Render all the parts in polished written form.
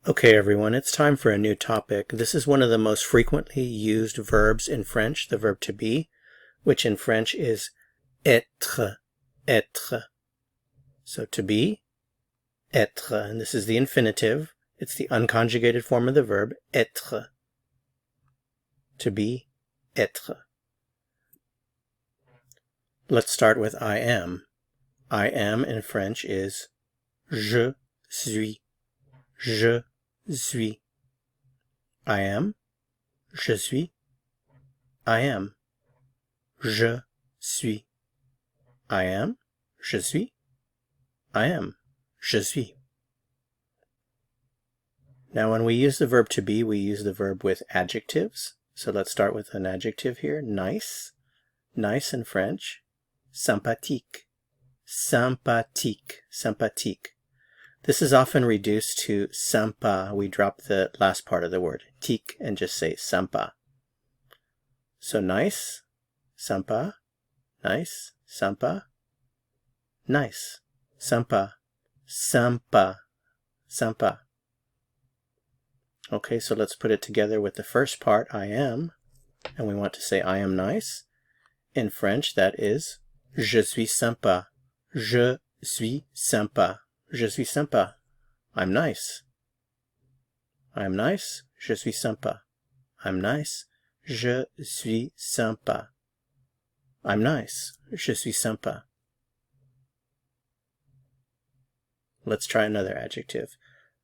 Okay, everyone, it's time for a new topic. This is one of the most frequently used verbs in French, the verb to be, which in French is êTRE, êTRE. So to be, êTRE, and this is the infinitive. It's the unconjugated form of the verb, êTRE. To be, êTRE. Let's start with I am. I am in French is je suis, je suis. I am, je suis, I am, je suis. I am, je suis, I am, je suis. Now when we use the verb to be, we use the verb with adjectives. So let's start with an adjective here, nice. Nice in French, sympathique, sympathique, sympathique. This is often reduced to sympa. We drop the last part of the word, tique, and just say sympa. So nice, sympa, nice, sympa, nice, sympa, sympa, sympa. Okay, so let's put it together with the first part, I am, and we want to say I am nice. In French, that is je suis sympa, je suis sympa. Je suis sympa. I'm nice. I'm nice. Je suis sympa. I'm nice. Je suis sympa. I'm nice. Je suis sympa. Let's try another adjective.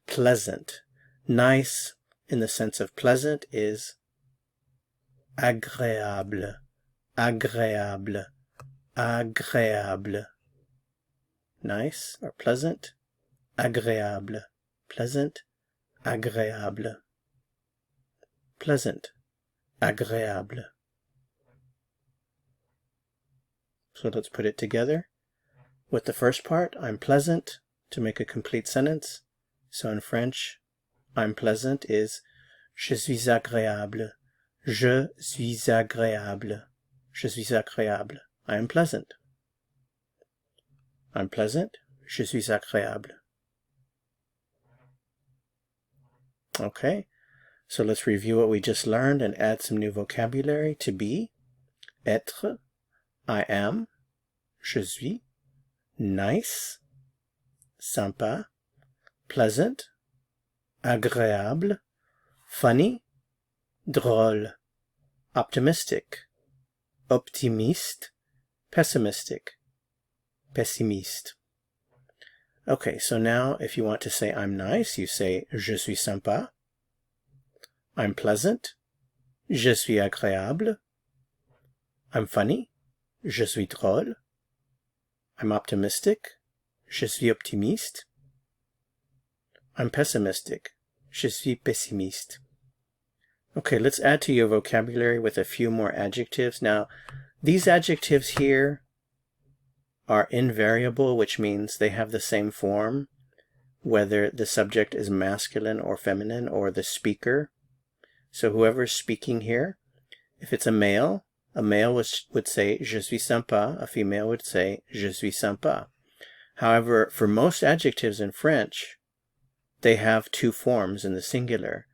Pleasant. Nice in the sense of pleasant is agréable. Agréable. Agréable. Nice or pleasant. Agréable. Pleasant. Agréable. Pleasant. Agréable. So let's put it together. With the first part, I'm pleasant, to make a complete sentence. So in French, I'm pleasant is je suis agréable. Je suis agréable. Je suis agréable. I am pleasant. I'm pleasant. Je suis agréable. Okay, so let's review what we just learned and add some new vocabulary. To be, êTRE, I am, je suis, nice, sympa, pleasant, agréable, funny, drôle, optimistic, optimiste, pessimistic, pessimiste. Okay, so now if you want to say I'm nice, you say je suis sympa. I'm pleasant. Je suis agréable. I'm funny. Je suis drôle. I'm optimistic. Je suis optimiste. I'm pessimistic. Je suis pessimiste. Okay, let's add to your vocabulary with a few more adjectives. Now, these adjectives here are invariable, which means they have the same form, whether the subject is masculine or feminine or the speaker. So whoever's speaking here, if it's a male would say je suis sympa, a female would say je suis sympa. However, for most adjectives in French, they have two forms in the singular.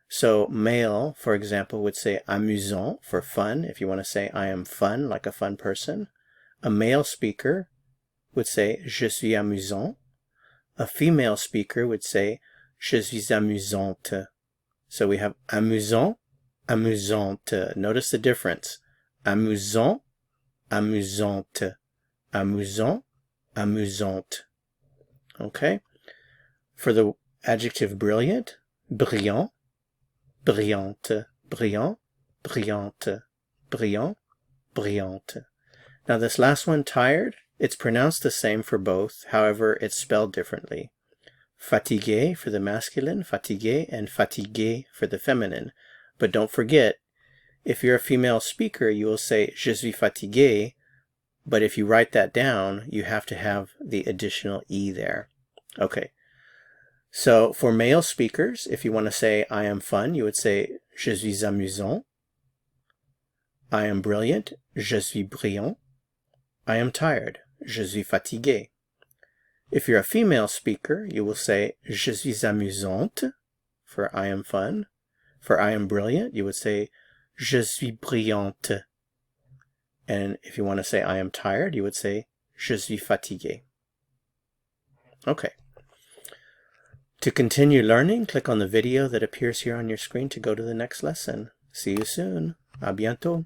So male, for example, would say amusant for fun, if you want to say I am fun, like a fun person. A male speaker would say je suis amusant. A female speaker would say je suis amusante. So we have amusant, amusante. Notice the difference. Amusant, amusante. Amusant, amusante. Okay? For the adjective brilliant, brillant, brillante, brillant, brillante, brillant, brillante. Now this last one, tired, it's pronounced the same for both, however it's spelled differently. Fatigué for the masculine, fatigué, and fatigué for the feminine. But don't forget, if you're a female speaker, you will say je suis fatigué, but if you write that down, you have to have the additional E there. Okay, so for male speakers, if you want to say I am fun, you would say je suis amusant. I am brilliant, je suis brillant. I am tired, je suis fatigué. If you're a female speaker, you will say je suis amusante. for I am fun. For I am brilliant, you would say je suis brillante. And if you want to say I am tired, you would say je suis fatigué. Okay. To continue learning, click on the video that appears here on your screen to go to the next lesson. See you soon. À bientôt.